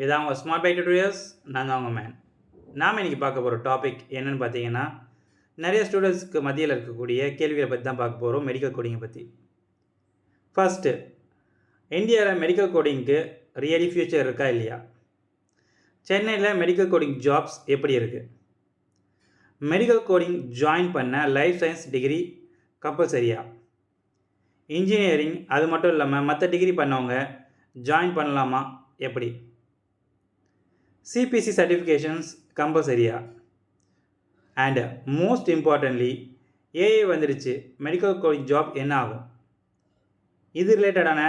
இதான் உங்கள் smart by tutorials. நான் தான் உங்கள் மேன். நாம் இன்றைக்கி பார்க்க போகிற டாபிக் என்னென்னு பார்த்தீங்கன்னா, நிறைய ஸ்டூடெண்ட்ஸ்க்கு மத்தியில் இருக்கக்கூடிய கேள்விகளை பற்றி தான் பார்க்க போகிறோம். மெடிக்கல் கோடிங்கை பற்றி. ஃபஸ்ட்டு, இந்தியாவில் மெடிக்கல் கோடிங்க்கு ரியலி ஃப்யூச்சர் இருக்கா இல்லையா? சென்னையில் மெடிக்கல் கோடிங் ஜாப்ஸ் எப்படி இருக்குது? மெடிக்கல் கோடிங் ஜாயின் பண்ண லைஃப் சயின்ஸ் டிகிரி கம்பல்சரியா? இன்ஜினியரிங் அது மட்டும் இல்லாமல் மற்ற டிகிரி பண்ணவங்க ஜாயின் பண்ணலாமா? எப்படி? CPC certifications கம்பல்சரியா? அண்ட் மோஸ்ட் இம்பார்ட்டன்ட்லி, ஏஐ வந்துடுச்சு, மெடிக்கல் கோடிங் ஜாப் என்ன ஆகும்? இது ரிலேட்டடான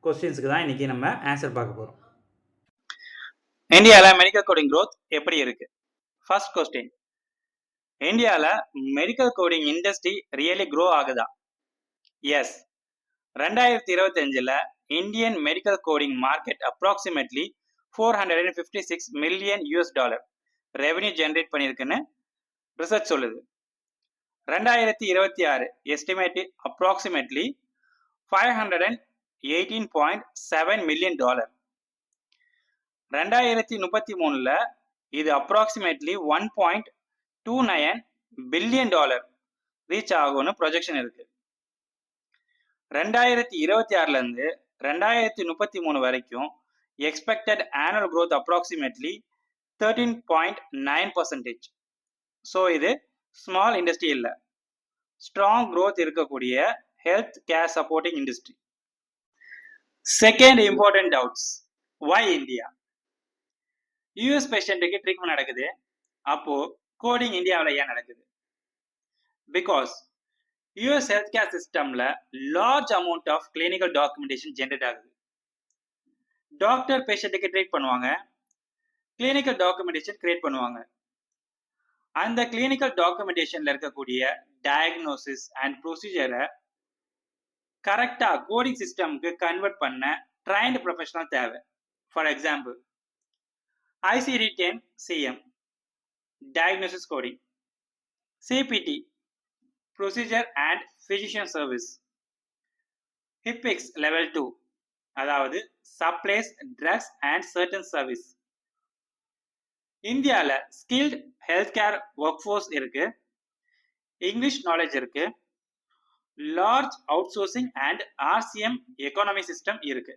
கொஸ்டின்ஸுக்கு தான் இன்றைக்கி நம்ம ஆன்சர் பார்க்க போகிறோம். இந்தியாவில் மெடிக்கல் கோடிங் க்ரோத் எப்படி இருக்கு? ஃபர்ஸ்ட் கொஸ்டின், இந்தியாவில் medical coding industry really grow ஆகுதா? Yes. 2025 Indian medical coding market approximately $456 million revenue generate பண்ணியிருக்குன்னு ரிசர்ச் சொல்லுது. 2026 எஸ்டிமேட் அப்ராக்சிமேட்லி $518.7 million. 2033 இது அப்ராக்சிமேட்லி $1.29 billion ரீச் ஆகும்னு ப்ரொஜெக்ஷன் இருக்கு. 2026 2033 வரைக்கும் expected annual growth approximately 13.9%. So இது ஸ்மால் இண்டஸ்ட்ரி இல்லை, ஸ்ட்ராங் க்ரோத் இருக்கக்கூடிய health care supporting industry. Second important doubts, why India? US பேஷண்ட்டுக்கு ட்ரீட்மெண்ட் நடக்குது, அப்போ கோடிங் இந்தியாவில் ஏன் நடக்குது? பிகாஸ் யூஎஸ் ஹெல்த் கேர் சிஸ்டம்ல large amount of clinical documentation generate ஆகுது. டாக்டர் பேஷண்ட்டுக்கு ட்ரீட் பண்ணுவாங்க, கிளினிக்கல் டாக்குமெண்டேஷன் கிரியேட் பண்ணுவாங்க. அந்த கிளினிக்கல் டாக்குமெண்டேஷன்ல இருக்கக்கூடிய டயக்னோசிஸ் அண்ட் ப்ரொசீஜரை கரெக்டா கோடிங் சிஸ்டம்க்கு கன்வெர்ட் பண்ண ட்ரைன்டு ப்ரொஃபஷனல் தேவை. For example, ICD-10 CM diagnosis coding, CPT procedure and physician service, HIPX level 2 அதாவது supplies drugs and certain service. இந்தியாவில் skilled health care work force இருக்கு, இங்கிலீஷ் நாலேஜ் இருக்கு, large out sourcing and RCM economy system இருக்கு.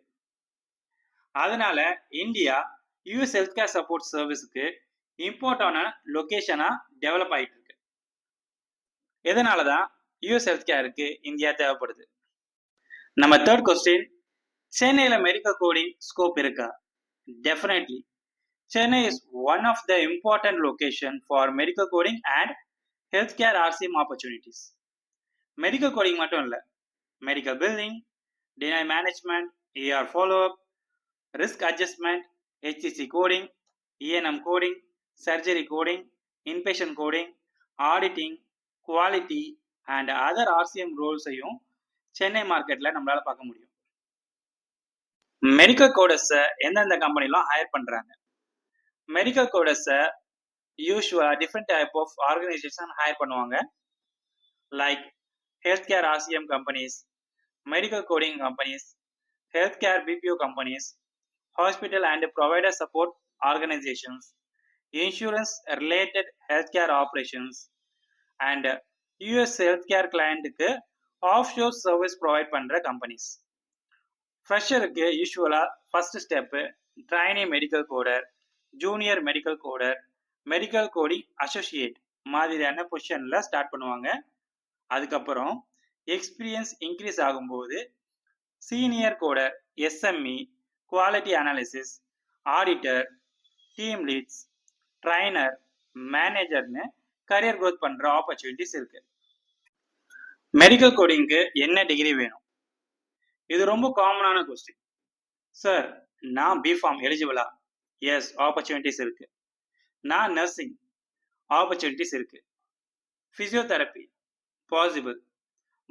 அதனால India US health care support சர்வீஸுக்கு இம்பார்ட்டான லொகேஷனா develop ஆகிட்டு இருக்கு. எதனால தான் யூஎஸ் ஹெல்த் கேருக்கு இந்தியா தேவைப்படுது? நம்ம தேர்ட் கொஸ்டின், சென்னையில் மெடிக்கல் கோடிங் ஸ்கோப் இருக்கா? Definitely. Chennai is one of the important location for medical coding and health care RCM opportunities. Medical coding மட்டும் இல்லை, medical billing, denial management, ER follow up, risk adjustment, HCC coding, ENM coding, surgery coding, inpatient coding, auditing, quality and other RCM ரோல்ஸையும் சென்னை மார்க்கெட்டில் நம்மளால பார்க்க முடியும். Medical கோடர்ஸை எந்தெந்த கம்பெனிலாம் higher பண்ணுறாங்க? மெடிக்கல் கோடர்ஸை யூஸ்வலாக different type of organisation hire பண்ணுவாங்க. Like health care RCM companies, medical coding companies, health care BPO companies, hospital and provider support organisations, insurance related health care operations and US health care கிளையண்ட்டுக்கு offshore service provide பண்ணுற companies. ஃப்ரெஷருக்கு யூஸ்வலாக first step trainee medical coder, junior medical coder, medical coding associate மாதிரியான பொசிஷனில் start பண்ணுவாங்க. அதுக்கப்புறம் experience increase ஆகும்போது senior coder, SME, quality analysis, auditor, team leads, trainer, மேனேஜர்னு career growth பண்ணுற ஆப்பர்ச்சுனிட்டிஸ் இருக்கு. மெடிக்கல் கோடிங்க்கு என்ன டிகிரி வேணும்? இது ரொம்ப காமனான கொஸ்டின். சார், நான் B.Pharm எலிஜிபிளா? எஸ், ஆப்பர்ச்சுனிட்டிஸ் இருக்கு. நான் நர்சிங், ஆப்பர்ச்சுனிட்டிஸ் இருக்கு. Physiotherapy possible.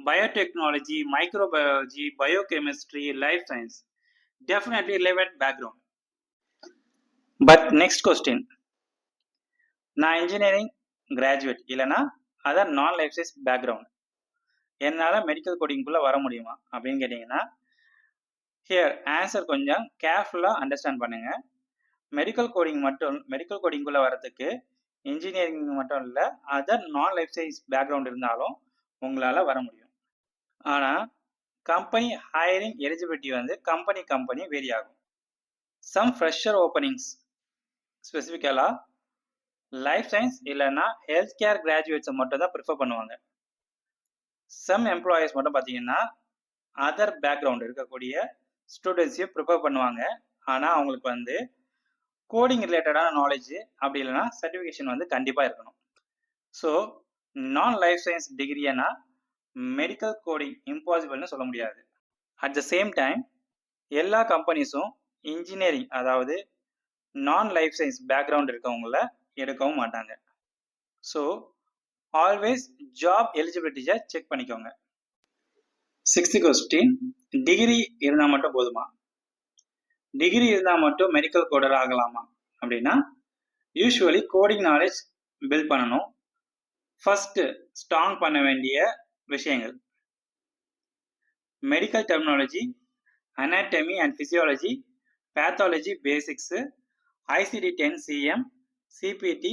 Biotechnology, microbiology, biochemistry, life science definitely relevant background. But next question, நான் இன்ஜினியரிங் கிராஜுவேட் இல்லைனா அதர் நான் லைஃப் சயின்ஸ் பேக்ரவுண்ட், என்னால் மெடிக்கல் கோடிங்குள்ளே வர முடியுமா அப்படின்னு கேட்டிங்கன்னா, ஹியர் ஆன்சர் கொஞ்சம் கேர்ஃபுல்லாக அண்டர்ஸ்டாண்ட் பண்ணுங்கள். மெடிக்கல் கோடிங்குள்ள வரதுக்கு இன்ஜினியரிங் மட்டும் இல்லை, அதர் நான் லைஃப் சயின்ஸ் பேக்ரவுண்ட் இருந்தாலும் உங்களால் வர முடியும். ஆனால் கம்பெனி ஹையரிங் எலிஜிபிலிட்டி வந்து கம்பெனி வேரி ஆகும். சம் ஃப்ரெஷர் ஓப்பனிங்ஸ் ஸ்பெசிஃபிக்கலாக லைஃப் சயின்ஸ் இல்லைன்னா ஹெல்த் கேர் கிராஜுவேட்ஸை மட்டும் தான் ப்ரிஃபர் பண்ணுவாங்க. சம் எம்ப்ளாயர்ஸ் மட்டும் பார்த்தீங்கன்னா அதர் பேக்ரவுண்ட் இருக்கக்கூடிய ஸ்டூடெண்ட்ஸையும் ப்ரிஃபர் பண்ணுவாங்க. ஆனால் அவங்களுக்கு வந்து கோடிங் ரிலேட்டடான நாலேஜ் அப்படி இல்லைன்னா சர்டிஃபிகேஷன் வந்து கண்டிப்பாக இருக்கணும். ஸோ நான் லைஃப் சயின்ஸ் டிகிரினா மெடிக்கல் கோடிங் இம்பாசிபிள்னு சொல்ல முடியாது. அட் த சேம் டைம் எல்லா கம்பெனிஸும் இன்ஜினியரிங் அதாவது நான் லைஃப் சயின்ஸ் பேக்ரவுண்ட் இருக்கவங்கள எடுக்கவும் மாட்டாங்க. ஸோ ஆல்வேஸ் ஜாப் எலிஜிபிலிட்டியை செக் பண்ணிக்கோங்க. 6th கொஸ்டின், டிகிரி இருந்தால் மட்டும் போதுமா? டிகிரி இருந்தால் மட்டும் மெடிக்கல் கோடர் ஆகலாமா அப்படின்னா, யூஸ்வலி கோடிங் நாலேஜ் பில்ட் பண்ணணும். ஃபர்ஸ்ட் ஸ்ட்ராங் பண்ண வேண்டிய விஷயங்கள் medical terminology, anatomy and physiology, pathology basics, ICD-10 CM, CPT,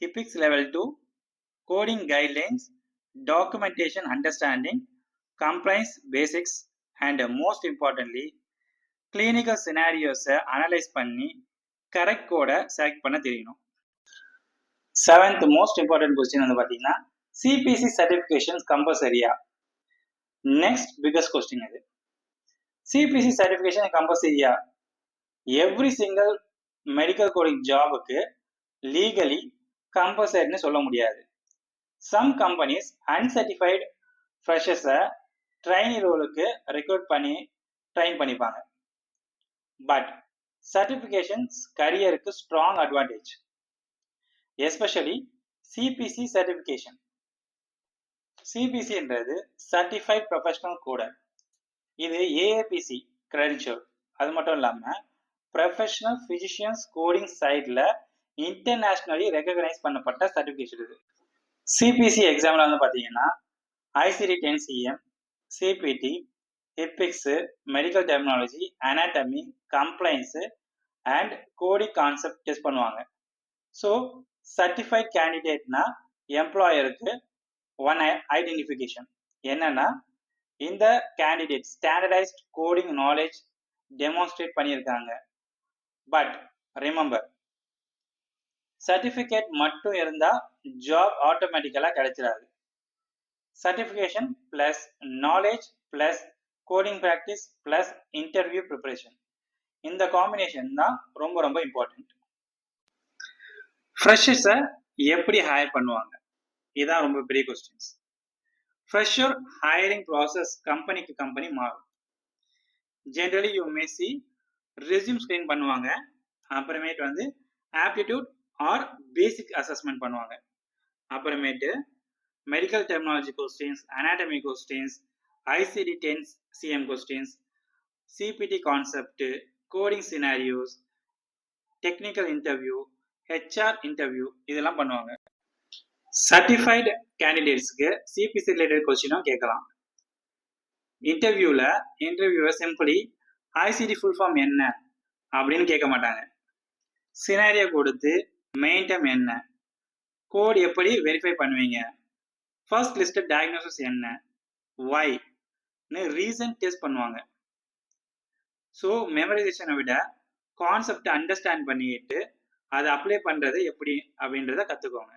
HIPICS Level 2, coding guidelines, documentation understanding, compliance basics, and most importantly, clinical scenarios analyze பண்ணி correct கோடை select பண்ண தெரியணும். 7th most important question வந்து பார்த்தீங்கன்னா, CPC certifications கம்பல்சரியா? Next biggest question இது. CPC certification கம்பல்சரியா? Every single medical coding ஜாபுக்கு லீகலி கம்பல்சரின்னு சொல்ல முடியாது. சம் கம்பெனிஸ் அன்சர்டிஃபைடு ஃப்ரெஷர்ஸை ட்ரைனி ரோலுக்கு ரெக்ரூட் பண்ணி ட்ரைன் பண்ணிப்பாங்க. பட் சர்டிஃபிகேஷன்ஸ் கரியருக்கு strong advantage, especially CPC certification. CPCன்றது சர்டிஃபைட் ப்ரொஃபஷனல் கோடர். இது AAPC கிரெடென்ஷியல். அது மட்டும் இல்லாமல் ப்ரொஃபஷனல் ஃபிசிஷியன்ஸ் கோடிங் சைடில் இன்டர்நேஷ்னலி ரெகக்னைஸ் பண்ணப்பட்ட சர்டிஃபிகேஷன் இது. CPC எக்ஸாமில் வந்து பார்த்தீங்கன்னா ICD-10 CM, CPT, HIPICS, medical terminology, anatomy, compliance and coding concept test பண்ணுவாங்க. ஸோ சர்டிஃபைட் கேண்டிடேட்னா எம்ப்ளாயருக்கு ஒன் ஐடென்டிஃபிகேஷன் என்னன்னா, இந்த candidate standardised coding knowledge demonstrate பண்ணியிருக்காங்க. பட் ரிமெம்பர், சர்டிஃபிகேட் மட்டும் இருந்தால் ஜாப் ஆட்டோமேட்டிக்கலாக கிடைச்சிடாது. Certification plus knowledge plus coding practice plus interview preparation, இந்த காம்பினேஷன் தான் ரொம்ப ரொம்ப இம்பார்ட்டன்ட். ஃப்ரெஷர்ஸை எப்படி ஹையர் பண்ணுவாங்க? இதுதான் ரொம்ப பெரிய கொஸ்டின்ஸ். ஃப்ரெஷர் ஹையரிங் ப்ராசஸ் கம்பெனிக்கு கம்பெனி மாறும். Generally you may see resume screen பண்ணுவாங்க, அப்புறமேட்டு வந்து ஆப்டிடியூட் ஆர் பேசிக் அசஸ்மெண்ட் பண்ணுவாங்க, அப்புறமேட்டு medical terminology questions, anatomy questions, ICD-10 CM questions, CPT concept, coding scenarios, technical interview, HR interview, இதெல்லாம் பண்ணுவாங்க. சர்டிஃபைடு கேண்டிடேட்ஸ்க்கு CPC ரிலேட்டட் கொஸ்டினும் கேட்கலாம். Interviewer simply ICD full form என்ன அப்படின்னு கேட்க மாட்டாங்க. சினாரியோ கொடுத்து மெயின் டைம் என்ன, கோட் எப்படி வெரிஃபை பண்ணுவீங்க, ஃபர்ஸ்ட் லிஸ்டட் டயக்னோசிஸ் என்ன, வைன்னு ரீசன் டெஸ்ட் பண்ணுவாங்க. ஸோ மெமரைசேஷனை விட கான்செப்டை அண்டர்ஸ்டாண்ட் பண்ணிட்டு அதை அப்ளை பண்ணுறது எப்படி அப்படின்றத கற்றுக்கோங்க.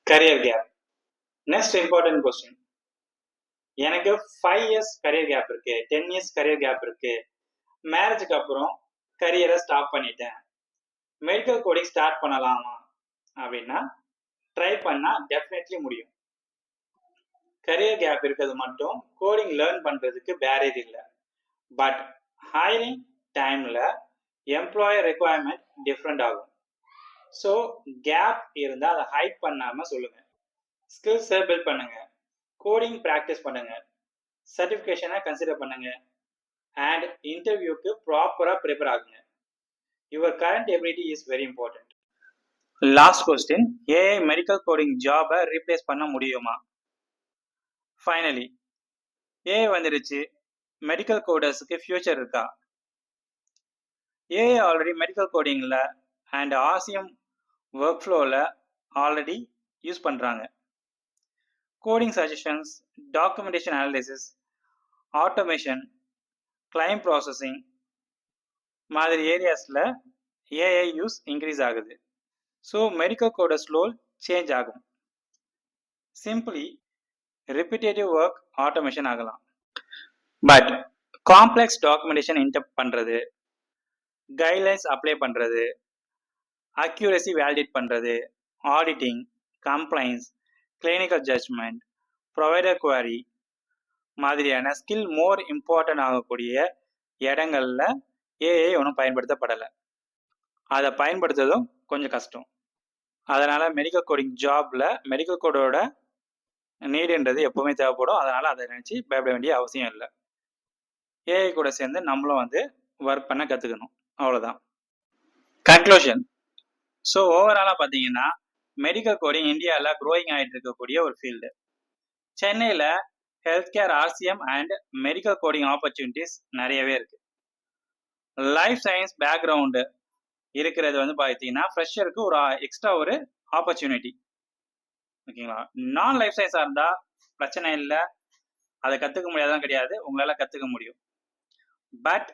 Career gap, next important question. எனக்கு 5 years கரியர் கேப் இருக்கு, 10 years கரியர் கேப் இருக்கு, மேரேஜுக்கு அப்புறம் கரியரை ஸ்டாப் பண்ணிட்டேன், மெடிக்கல் கோடிங் ஸ்டார்ட் பண்ணலாமா அப்படின்னா ட்ரை பண்ணால் டெஃபினெட்லி முடியும். கரியர் கேப் இருக்கிறது மட்டும் கோடிங் லேர்ன் பண்ணுறதுக்கு பேரியர் இல்லை. பட் ஹையரிங் டைமில் எம்ப்ளாயர் ரெக்குவயர்மெண்ட் டிஃப்ரெண்ட் ஆகும். ஸோ கேப் இருந்தால் அதை ஹைட் பண்ணாமல் சொல்லுங்கள். ஸ்கில்ஸை பில்ட் பண்ணுங்க, கோடிங் ப்ராக்டிஸ் பண்ணுங்க, சர்டிஃபிகேஷனை கன்சிடர் பண்ணுங்க, அண்ட் இன்டர்வியூக்கு ப்ராப்பராக ப்ரிப்பேர் ஆகுங்க. Your current ability is very important. Last question, AI medical coding ஜாபை ரீப்ளேஸ் பண்ண முடியுமா? ஃபைனலி AI வந்துடுச்சு, மெடிக்கல் கோடர்ஸுக்கு ஃபியூச்சர் இருக்கா? ஏஐ ஆல்ரெடி மெடிக்கல் கோடிங்கில் அண்ட் ஆர்சிஎம் ஒர்க் ஃப்ளோவில் ஆல்ரெடி யூஸ் பண்ணுறாங்க. Coding suggestions, documentation analysis, automation, claim processing மாதிரி ஏரியாஸில் ஏஐ யூஸ் இன்க்ரீஸ் ஆகுது. So medical coders role change ஆகும். சிம்பிளி ரிப்பீட்டேட்டிவ் ஒர்க் ஆட்டோமேஷன் ஆகலாம். பட் காம்ப்ளெக்ஸ் டாக்குமெண்டேஷன் இன்டர்ப்ட் பண்ணுறது, guidelines apply பண்ணுறது, அக்யூரசி வேலிடேட் பண்ணுறது, auditing, compliance, clinical judgement, provider query மாதிரியான skill more important ஆகக்கூடிய இடங்கள்ல ஏஐ ஒன்றும் பயன்படுத்தப்படலை. அதை பயன்படுத்துறதும் கொஞ்சம் கஷ்டம். அதனால மெடிக்கல் கோடிங் ஜாப்ல மெடிக்கல் கோடோட நீடுன்றது எப்பவுமே தேவைப்படும். அதனால அதை நினைச்சு பயப்பட வேண்டிய அவசியம் இல்லை. ஏஐ கூட சேர்ந்து நம்மளும் ஒர்க் பண்ண கற்றுக்கணும், அவ்வளோதான். கன்க்ளூஷன். ஸோ ஓவராலாக பார்த்தீங்கன்னா மெடிக்கல் கோடிங் இந்தியாவில் க்ரோயிங் ஆகிட்டு இருக்கக்கூடிய ஒரு ஃபீல்டு. சென்னையில் health care, RCM and medical coding opportunities நிறையவே இருக்கு. லைஃப் சயின்ஸ் பேக்ரவுண்டு இருக்கிறது பார்த்தீங்கன்னா ஃப்ரெஷருக்கு ஒரு எக்ஸ்ட்ரா ஒரு ஆப்பர்ச்சுனிட்டி. ஓகேங்களா? நான் லைஃப் சயின்ஸாக இருந்தால் பிரச்சனை இல்லை, அதை கற்றுக்க முடியாதான் கிடையாது, உங்களால் கற்றுக்க முடியும். பட்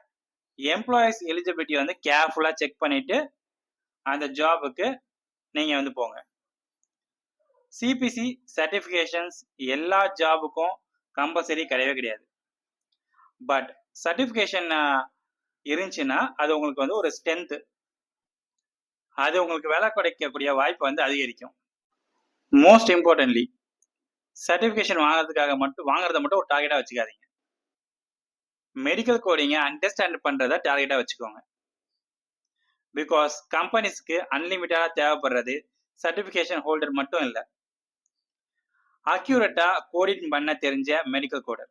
எம்ப்ளாயிஸ் எலிஜிபிலிட்டி கேர்ஃபுல்லாக செக் பண்ணிட்டு அந்த ஜாபுக்கு நீங்கள் போங்க. சிபிசி சர்டிஃபிகேஷன்ஸ் எல்லா ஜாபுக்கும் கம்பல்சரி கிடையவே கிடையாது. பட் சர்டிஃபிகேஷன் இருந்துச்சுன்னா அது உங்களுக்கு ஒரு ஸ்ட்ரென்த்து, அது உங்களுக்கு வேலை கிடைக்கக்கூடிய வாய்ப்பு அதிகரிக்கும். மோஸ்ட் இம்பார்ட்டன்ட்லி சர்டிஃபிகேஷன் வாங்குறத மட்டும் ஒரு டார்கெட்டாக வச்சுக்காதீங்க. மெடிக்கல் கோடிங்கை அண்டர்ஸ்டாண்ட் பண்ணுறத டார்கெட்டாக வச்சுக்கோங்க. பிகாஸ் கம்பெனிஸ்க்கு அன்லிமிட்டடாக தேவைப்படுறது சர்டிஃபிகேஷன் ஹோல்டர் மட்டும் இல்லை, அக்யூரேட்டாக கோடிங் பண்ண தெரிஞ்ச medical coder.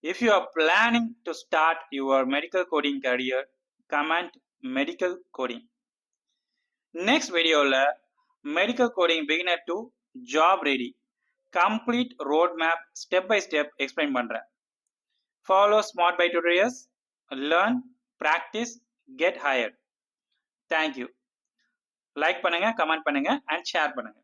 If you are planning to start your medical coding career, comment medical coding. Next video la medical coding beginner to job ready complete roadmap step by step explain பண்றேன். Follow Smart by tutorials, learn, practice, get hired. Thank you. Like பண்ணுங்க, comment பண்ணுங்க and share பண்ணுங்க.